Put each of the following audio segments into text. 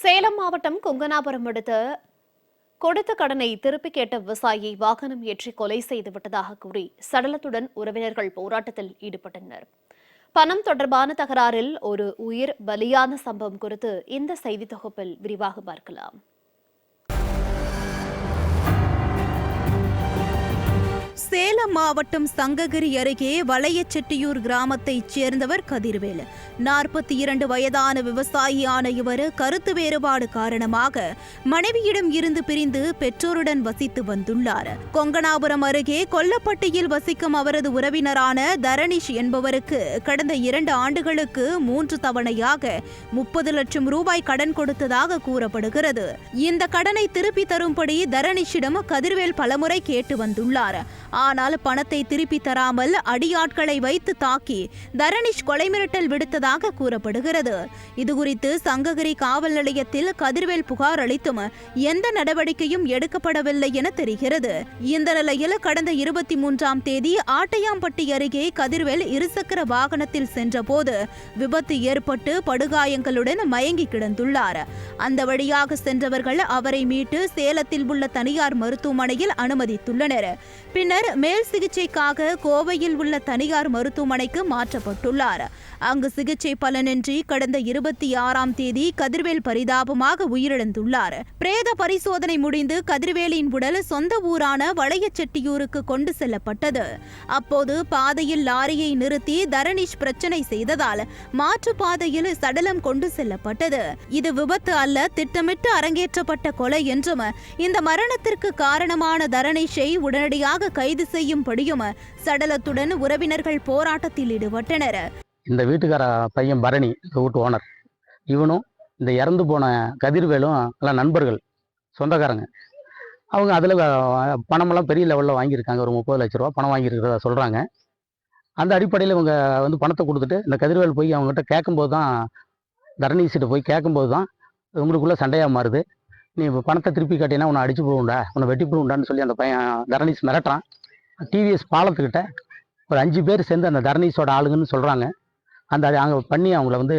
சேலம் மாவட்டம் கொங்கனாபுரம் அடுத்த கொடுத்த கடனை திருப்பிக் கேட்ட விவசாயியை வாகனம் ஏற்றி கொலை செய்து விட்டதாக கூறி சடலத்துடன் உறவினர்கள் போராட்டத்தில் ஈடுபட்டனர். பணம் தொடர்பான தகராறில் ஒரு உயிர் பலியான சம்பவம் குறித்து இந்த செய்தி தொகுப்பில் விரிவாக பார்க்கலாம். சேலம் மாவட்டம் சங்ககிரி அருகே வளையச்செட்டியூர் கிராமத்தைச் சேர்ந்தவர் கதிர்வேல். 42 வயதான விவசாயியான இவர் கருத்து வேறுபாடு காரணமாக மனைவியிடம் இருந்து பிரிந்து பெற்றோருடன் வசித்து வந்துள்ளார். கொங்கனாபுரம் அருகே கொல்லப்பட்டியில் வசிக்கும் அவரது உறவினரான தரணீஷ் என்பவருக்கு கடந்த 2 ஆண்டுகளுக்கு 3 தவணையாக 30 லட்சம் ரூபாய் கடன் கொடுத்ததாக கூறப்படுகிறது. இந்த கடனை திருப்பி தரும்படி தரணீஷிடம் கதிர்வேல் பலமுறை கேட்டு வந்துள்ளார். ஆனால் பணத்தை திருப்பி தராமல் அடியாட்களை வைத்து தாக்கி தரணீஷ் கொலை மிரட்டல் விடுத்ததாக கூறப்படுகிறது. இதுகுறித்து சங்ககிரி காவல் நிலையத்தில் கதிர்வேல் புகார் அளித்தும் எந்த நடவடிக்கையும் எடுக்கப்படவில்லை என தெரிகிறது. இந்த நிலையில் கடந்த 23ஆம் தேதி ஆட்டையாம்பட்டி அருகே கதிர்வேல் இருசக்கர வாகனத்தில் சென்றபோது விபத்து ஏற்பட்டு படுகாயங்களுடன் மயங்கி கிடந்துள்ளார். அந்த வழியாக சென்றவர்கள் அவரை மீட்டு சேலத்தில் உள்ள தனியார் மருத்துவமனையில் அனுமதித்துள்ளனர். பின்னர் மேல் சிகிச்சைக்காக கோவையில் உள்ள தனியார் மருத்துவமனைக்கு மாற்றப்பட்டுள்ளார். அங்கு சிகிச்சை பலனின்றி கடந்த 26ஆம் தேதி கதிர்வேல் பரிதாபமாக உயிரிழந்துள்ளார். பிரேத பரிசோதனை முடிந்து கதிர்வேலின் உடல் சொந்த ஊரான வளையச்செட்டியூருக்கு கொண்டு செல்லப்பட்டது. அப்போது பாதையில் லாரியை நிறுத்தி தரணீஷ் பிரச்சனை செய்ததால் மாற்று பாதையில் சடலம் கொண்டு செல்லப்பட்டது. இது விபத்து அல்ல, திட்டமிட்டு அரங்கேற்றப்பட்ட கொலை என்றும் இந்த மரணத்திற்கு காரணமான தரணீஷை உடனடியாக கைது செய்யும்படியும் சடலத்துடன் உறவினர்கள் போராட்டத்தில் ஈடுபட்டனர். இந்த வீட்டுக்கார பையன் பரணி, வீட்டு ஓனர், இவனும் இந்த இறந்து போன கதிர்வேலும் எல்லாம் நண்பர்கள், சொந்தக்காரங்க. அவங்க அதில் பணமெல்லாம் பெரிய லெவலில் வாங்கியிருக்காங்க. ஒரு 30 லட்ச ரூபா பணம் வாங்கியிருக்கிறதா சொல்கிறாங்க. அந்த அடிப்படையில் இவங்க பணத்தை கொடுத்துட்டு இந்த கதிர்வேல் போய் அவங்ககிட்ட கேட்கும்போது தான், தரணீஷ்கிட்ட போய் கேட்கும்போது தான் உங்களுக்குள்ளே சண்டையாக மாறுது. நீ பணத்தை திருப்பி காட்டினா உன்னை அடிச்சு போடுண்டா, உன்னை வெட்டி போடுண்டான்னு சொல்லி அந்த பையன் தரணீஷ் மிரட்டுறான். டிவிஎஸ் பாலத்துக்கிட்ட ஒரு 5 பேர் சேர்ந்து அந்த தரணீஷோட ஆளுங்கன்னு சொல்கிறாங்க. அங்கே பண்ணி அவங்கள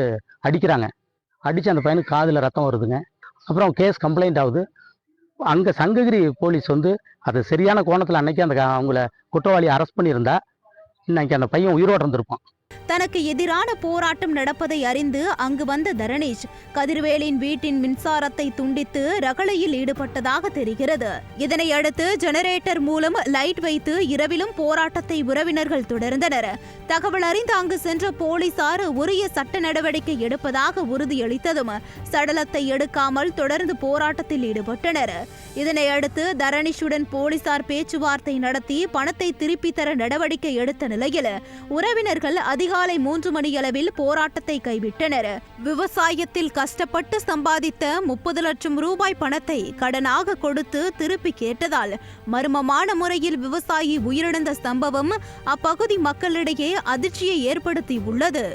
அடிக்கிறாங்க. அடித்து அந்த பையனுக்கு காதில் ரத்தம் வருதுங்க. அப்புறம் கேஸ் கம்ப்ளைண்ட் ஆகுது. அங்கே சங்ககிரி போலீஸ் அது சரியான கோணத்தில் அன்னைக்கு அவங்கள குற்றவாளியை அரெஸ்ட் பண்ணியிருந்தா இன்னைக்கு அந்த பையன் உயிரோடு இருந்திருப்பான். தனக்கு எதிரான போராட்டம் நடப்பதை அறிந்து அங்கு வந்த தரணீஷ் கதிர்வேலின் வீட்டின் மின்சாரத்தை துண்டித்து ரகளையில் ஈடுபட்டதாக தெரிகிறது. இதனை அடுத்து ஜெனரேட்டர் மூலம் லைட் வைத்து இரவிலும் போராட்டத்தை உறவினர்கள் தொடர்ந்தனர். தகவல் அறிந்து அங்கு சென்ற போலீசார் உரிய சட்ட நடவடிக்கை எடுப்பதாக உறுதியளித்ததும் சடலத்தை எடுக்காமல் தொடர்ந்து போராட்டத்தில் ஈடுபட்டனர். இதனை அடுத்து தரணீஷுடன் போலீசார் பேச்சுவார்த்தை நடத்தி பணத்தை திருப்பி தர நடவடிக்கை எடுத்த நிலையில் உறவினர்கள் அதிகாலை 3 மணியளவில் போராட்டத்தை கைவிட்டனர். விவசாயத்தில் கஷ்டப்பட்டு சம்பாதித்த 30 லட்சம் ரூபாய் பணத்தை கடனாக கொடுத்து திருப்பி கேட்டதால் மர்மமான முறையில் விவசாயி உயிரிழந்த சம்பவம் அப்பகுதி மக்களிடையே அதிர்ச்சியை ஏற்படுத்தி உள்ளது.